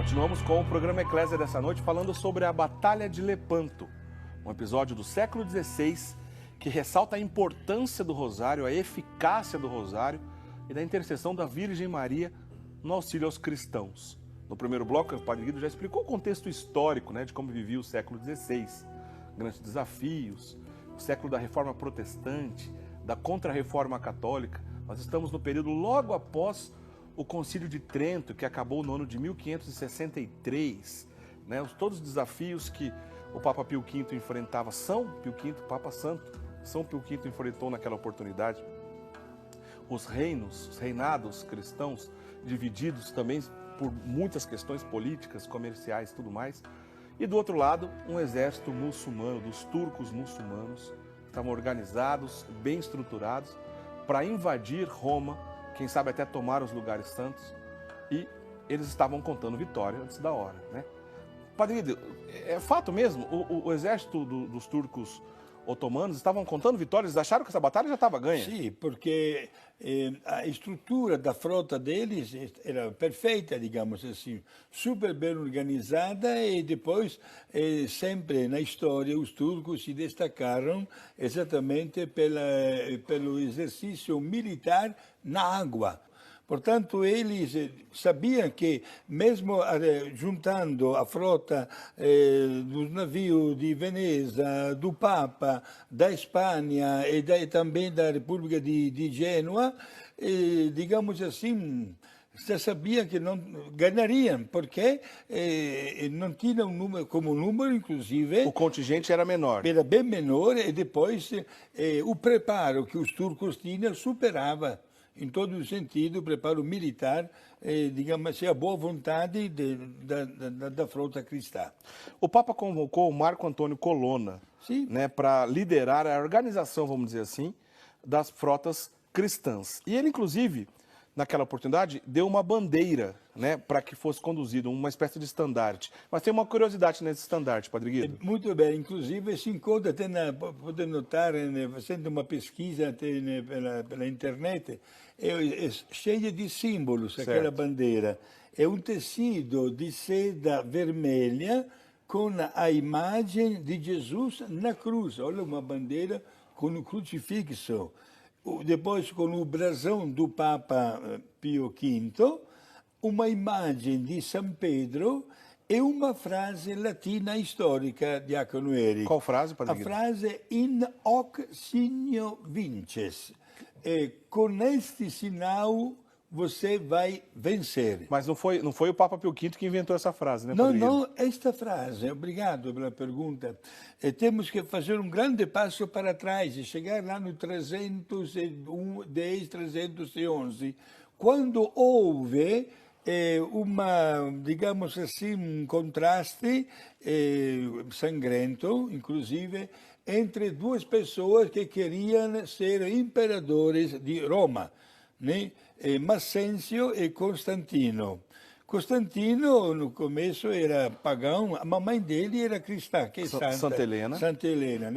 Continuamos com o programa Eclésia dessa noite falando sobre a Batalha de Lepanto, um episódio do século XVI que ressalta a importância do rosário, a eficácia do rosário e da intercessão da Virgem Maria no auxílio aos cristãos. No primeiro bloco, o Padre Guido já explicou o contexto histórico, de como vivia o século XVI, grandes desafios, o século da Reforma Protestante, da Contra-Reforma Católica. Nós estamos no período logo após o Concílio de Trento, que acabou no ano de 1563, todos os desafios que o Papa Pio V enfrentava, São Pio V, Papa Santo, São Pio V enfrentou naquela oportunidade. Os reinados cristãos, divididos também por muitas questões políticas, comerciais e tudo mais. E do outro lado, um exército muçulmano, dos turcos muçulmanos, estavam organizados, bem estruturados, para invadir Roma, quem sabe até tomar os lugares santos, e eles estavam contando vitória antes da hora, Padre Guido, é fato mesmo, o exército dos turcos otomanos estavam contando vitórias, eles acharam que essa batalha já estava ganha? Sim, porque a estrutura da frota deles era perfeita, digamos assim, super bem organizada, e depois, sempre na história, os turcos se destacaram exatamente pelo exercício militar na água. Portanto, eles sabiam que, mesmo juntando a frota dos navios de Veneza, do Papa, da Espanha e também da República de Gênova, digamos assim, já sabiam que não ganhariam, porque não tinham como número, inclusive... O contingente era menor. Era bem menor, e depois o preparo que os turcos tinham superava, em todo o sentido, o preparo militar, digamos assim, a boa vontade da frota cristã. O Papa convocou o Marco Antônio Colonna, para liderar a organização, vamos dizer assim, das frotas cristãs. E ele, inclusive, naquela oportunidade, deu uma bandeira, para que fosse conduzido, uma espécie de estandarte. Mas tem uma curiosidade nesse estandarte, Padre Guido. Muito bem, inclusive se encontra, pode notar, fazendo uma pesquisa pela internet, é cheia de símbolos, aquela bandeira. É um tecido de seda vermelha com a imagem de Jesus na cruz. Olha, uma bandeira com o crucifixo. Depois, com o brasão do Papa Pio V, uma imagem de São Pedro e uma frase latina histórica, Diácono Érico. Qual frase, Padre Guido? A frase in hoc signo vinces. Com este sinal você vai vencer. Mas não foi o Papa Pio V que inventou essa frase, Padre Guido? Não, esta frase, obrigado pela pergunta. Temos que fazer um grande passo para trás e chegar lá no 310, 311, quando houve digamos assim, um contraste sangrento, inclusive, entre duas pessoas que queriam ser imperadores de Roma, Massêncio e Constantino. Constantino, no começo, era pagão, a mamãe dele era cristã, que é Santa Helena. Santa Helena,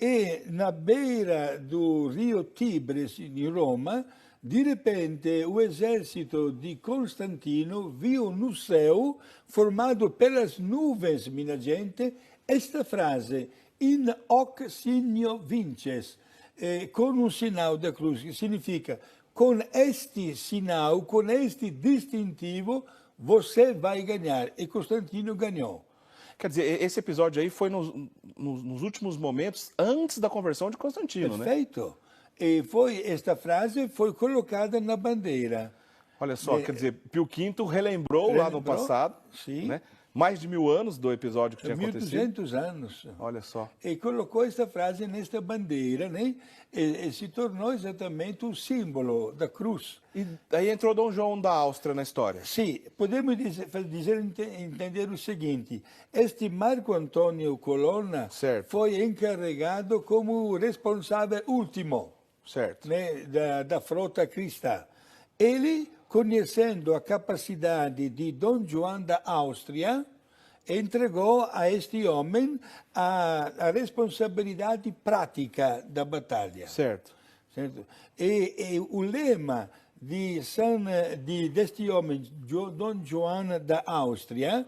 E na beira do rio Tibre, em Roma, de repente, o exército de Constantino viu no céu, formado pelas nuvens, minha gente, esta frase, in hoc signo vinces, com um sinal da cruz, que significa, com este sinal, com este distintivo, você vai ganhar. E Constantino ganhou. Quer dizer, esse episódio aí foi nos últimos momentos, antes da conversão de Constantino, Perfeito. E esta frase foi colocada na bandeira. Olha só, quer dizer, Pio V relembrou lá no passado, mais de 1000 anos do episódio que tinha acontecido. 1200 anos. Olha só. E colocou esta frase nesta bandeira, e se tornou exatamente o símbolo da cruz. E aí entrou Dom João da Áustria na história. Sim, podemos entender o seguinte, este Marco Antônio Colonna foi encarregado como responsável último da frota cristã. Ele, conhecendo a capacidade de Dom João da Áustria, entregou a este homem a responsabilidade prática da batalha. Certo. E o lema deste homem, Dom João da Áustria.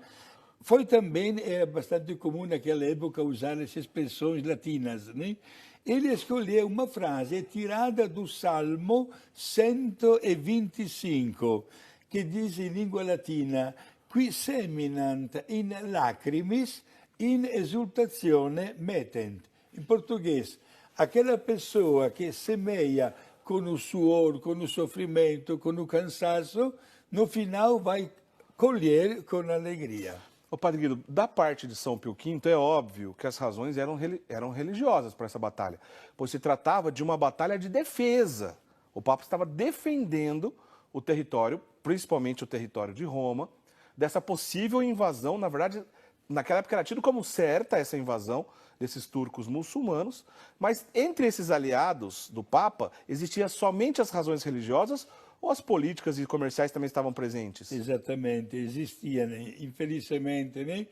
Foi também, era bastante comum naquela época usar as expressões latinas, né? Ele escolheu uma frase tirada do Salmo 125, que diz em língua latina: qui seminant in lacrimis, in exultazione metent. Em português, aquela pessoa que semeia com o suor, com o sofrimento, com o cansaço, no final vai colher com alegria. Ô, Padre Guido, da parte de São Pio V, é óbvio que as razões eram religiosas para essa batalha, pois se tratava de uma batalha de defesa. O Papa estava defendendo o território, principalmente o território de Roma, dessa possível invasão. Na verdade, naquela época era tido como certa essa invasão desses turcos muçulmanos, mas entre esses aliados do Papa, existiam somente as razões religiosas ou as políticas e comerciais também estavam presentes? Exatamente, existiam, infelizmente, né?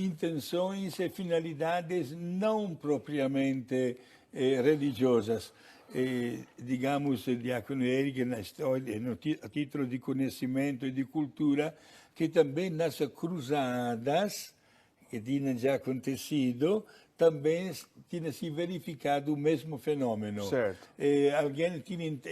Intenções e finalidades não propriamente religiosas. Digamos, Diácono Eric, na história, a título de conhecimento e de cultura, que também nas cruzadas, que tinham já acontecido, também tinha se verificado o mesmo fenômeno. Certo. Alguém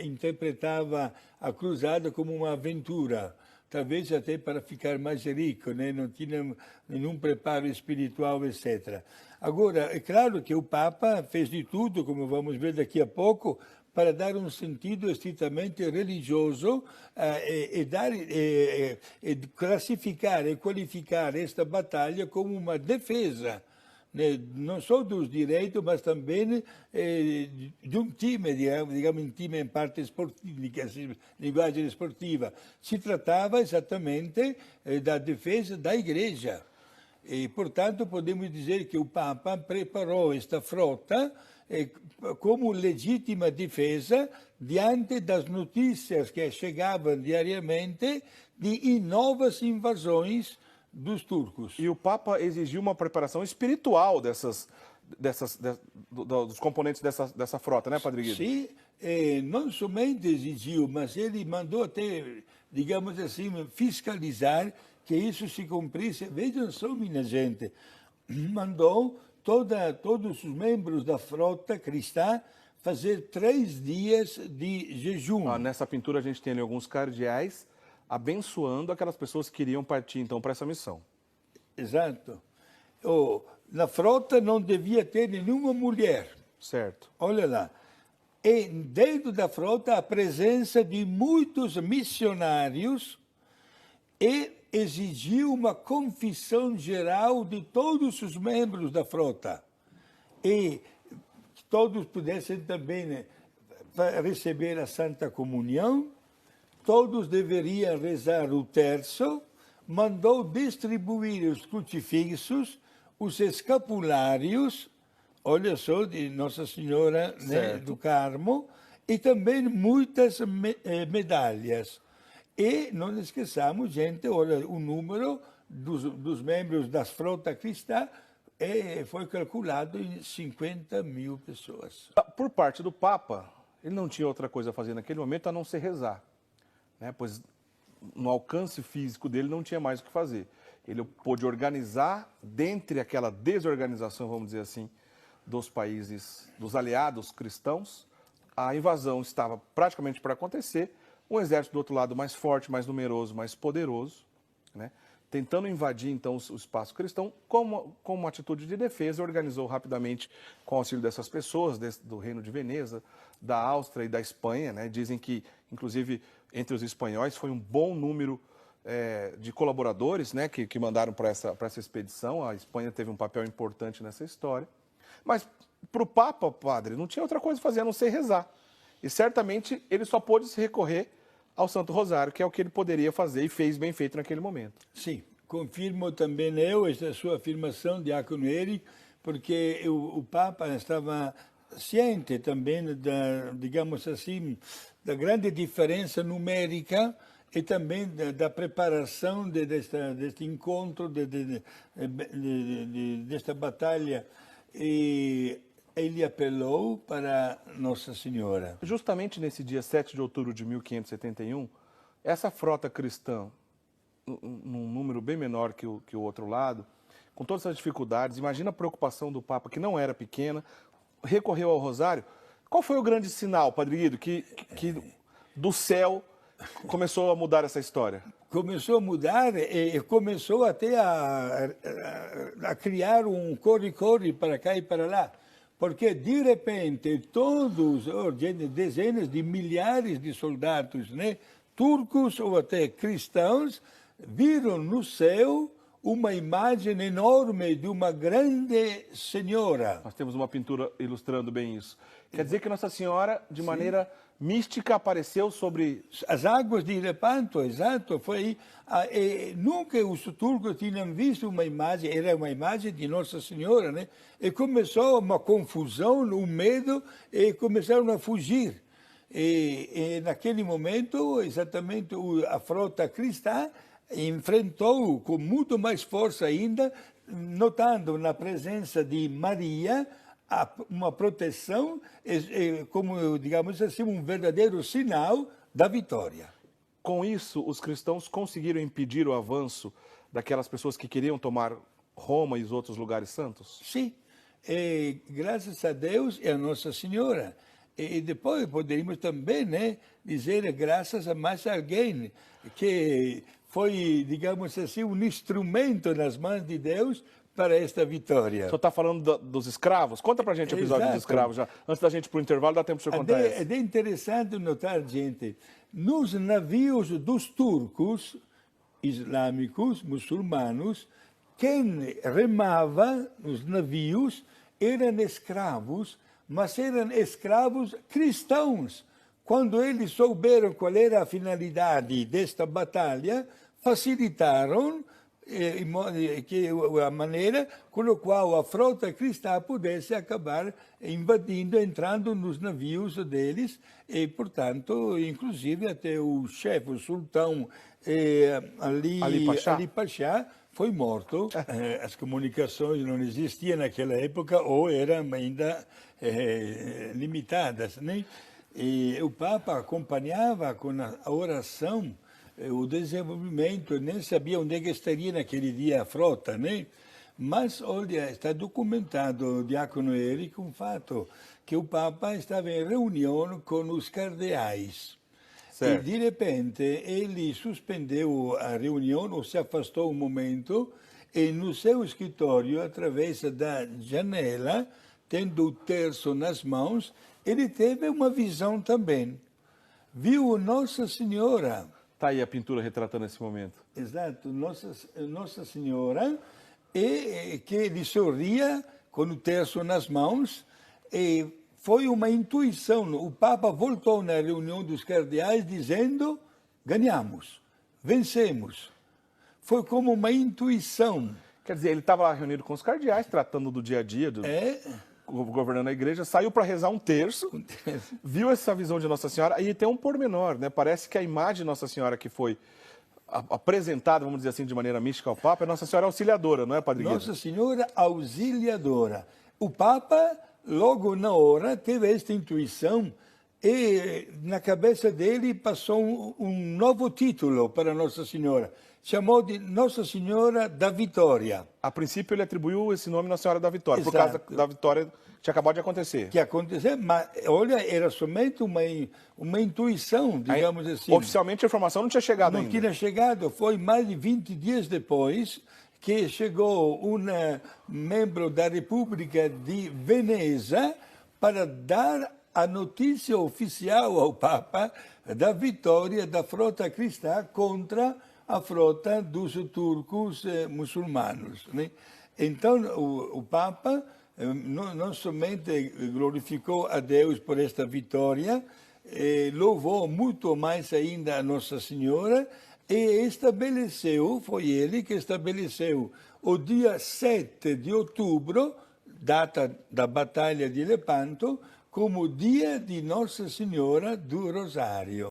interpretava a cruzada como uma aventura, talvez até para ficar mais rico, né? Não tinha nenhum preparo espiritual, etc. Agora, é claro que o Papa fez de tudo, como vamos ver daqui a pouco, para dar um sentido estritamente religioso e classificar e qualificar esta batalha como uma defesa, né, não só dos direitos, mas também de um time, digamos, um time em parte esportiva, linguagem esportiva. Se tratava exatamente da defesa da Igreja. E, portanto, podemos dizer que o Papa preparou esta frota como legítima defesa diante das notícias que chegavam diariamente de novas invasões dos turcos. E o Papa exigiu uma preparação espiritual dos componentes dessa frota, né, Padre Guido? Sim, não somente exigiu, mas ele mandou até, digamos assim, fiscalizar que isso se cumprisse. Vejam só, minha gente, mandou todos os membros da frota cristã fazer 3 dias de jejum. Nessa pintura a gente tem ali alguns cardeais abençoando aquelas pessoas que iriam partir, então, para essa missão. Exato. Na frota não devia ter nenhuma mulher. Certo. Olha lá. E dentro da frota a presença de muitos missionários e exigiu uma confissão geral de todos os membros da frota. E que todos pudessem também, né, receber a Santa Comunhão. Todos deveriam rezar o terço, mandou distribuir os crucifixos, os escapulários, olha só, de Nossa Senhora, né, do Carmo, e também muitas medalhas. E não esqueçamos, gente, olha, o número dos membros da frota cristã foi calculado em 50.000 pessoas. Por parte do Papa, ele não tinha outra coisa a fazer naquele momento a não ser rezar, né? Pois no alcance físico dele não tinha mais o que fazer. Ele pôde organizar, dentre aquela desorganização, vamos dizer assim, dos países, dos aliados cristãos, a invasão estava praticamente para acontecer, um exército do outro lado mais forte, mais numeroso, mais poderoso, né? Tentando invadir então o espaço cristão, como uma atitude de defesa, organizou rapidamente, com o auxílio dessas pessoas, do Reino de Veneza, da Áustria e da Espanha, né? Dizem que, inclusive, entre os espanhóis foi um bom número de colaboradores, né, que mandaram para essa expedição. A Espanha teve um papel importante nessa história. Mas para o Papa, padre, não tinha outra coisa a fazer a não ser rezar. E certamente ele só pôde se recorrer ao Santo Rosário, que é o que ele poderia fazer e fez bem feito naquele momento. Sim, confirmo também eu esta sua afirmação, Diácono Eric, porque o Papa estava ciente também digamos assim, da grande diferença numérica e também da preparação deste encontro, desta batalha. E ele apelou para Nossa Senhora. Justamente nesse dia 7 de outubro de 1571, essa frota cristã, num número bem menor que o outro lado, com todas essas dificuldades, imagina a preocupação do Papa, que não era pequena, recorreu ao rosário. Qual foi o grande sinal, Padre Guido, que do céu começou a mudar essa história? Começou a mudar e começou até a criar um corre-corre para cá e para lá. Porque, de repente, todos, dezenas de milhares de soldados, né, turcos ou até cristãos, viram no céu uma imagem enorme de uma grande senhora. Nós temos uma pintura ilustrando bem isso. Quer dizer que Nossa Senhora, de maneira mística, apareceu sobre... As águas de Lepanto, exato. Foi, nunca os turcos tinham visto uma imagem, era uma imagem de Nossa Senhora, né? E começou uma confusão, um medo, e começaram a fugir. E naquele momento, exatamente, a frota cristã enfrentou com muito mais força ainda, notando na presença de Maria uma proteção, como, digamos assim, um verdadeiro sinal da vitória. Com isso, os cristãos conseguiram impedir o avanço daquelas pessoas que queriam tomar Roma e os outros lugares santos? Sim, graças a Deus e a Nossa Senhora. E depois poderíamos também, né, dizer graças a mais alguém que foi, digamos assim, um instrumento nas mãos de Deus para esta vitória. O senhor está falando dos escravos? Conta pra gente o episódio dos escravos já. Antes da gente ir para o intervalo, dá tempo de o senhor contar essa. É interessante notar, gente, nos navios dos turcos, islâmicos, muçulmanos, quem remava nos navios eram escravos, mas eram escravos cristãos. Quando eles souberam qual era a finalidade desta batalha, facilitaram a maneira com a qual a frota cristã pudesse acabar invadindo, entrando nos navios deles e, portanto, inclusive até o chefe, o sultão Ali Pasha, foi morto. As comunicações não existiam naquela época ou eram ainda limitadas, né? E o Papa acompanhava com a oração o desenvolvimento, nem sabia onde é que estaria naquele dia a frota, né? Mas, olha, está documentado, Diácono Érico, um fato, que o Papa estava em reunião com os cardeais. Certo. E, de repente, ele suspendeu a reunião, ou se afastou um momento, e no seu escritório, através da janela, tendo o terço nas mãos, ele teve uma visão também. Viu Nossa Senhora. Está aí a pintura retratando esse momento. Exato, Nossa Senhora, e que ele sorria com o terço nas mãos, e foi uma intuição. O Papa voltou na reunião dos cardeais dizendo: ganhamos, vencemos. Foi como uma intuição. Quer dizer, ele estava lá reunido com os cardeais, tratando do dia a dia, governando a igreja, saiu para rezar um terço, viu essa visão de Nossa Senhora, e tem um pormenor, né? Parece que a imagem de Nossa Senhora que foi apresentada, vamos dizer assim, de maneira mística ao Papa, é Nossa Senhora Auxiliadora, não é, Padre Guido? Nossa Senhora Auxiliadora. O Papa, logo na hora, teve esta intuição e na cabeça dele passou um novo título para Nossa Senhora. Chamou de Nossa Senhora da Vitória. A princípio ele atribuiu esse nome Nossa Senhora da Vitória, Exato. por causa da vitória que tinha acabado de acontecer. Que aconteceu, mas olha, era somente uma intuição, digamos assim. Oficialmente a informação não tinha chegado ainda. Não tinha chegado, foi mais de 20 dias depois que chegou um membro da República de Veneza para dar a notícia oficial ao Papa da vitória da frota cristã contra a frota dos turcos muçulmanos, né? Então, o Papa não somente glorificou a Deus por esta vitória, louvou muito mais ainda a Nossa Senhora e estabeleceu, foi ele que estabeleceu o dia 7 de outubro, data da Batalha de Lepanto, como dia de Nossa Senhora do Rosário.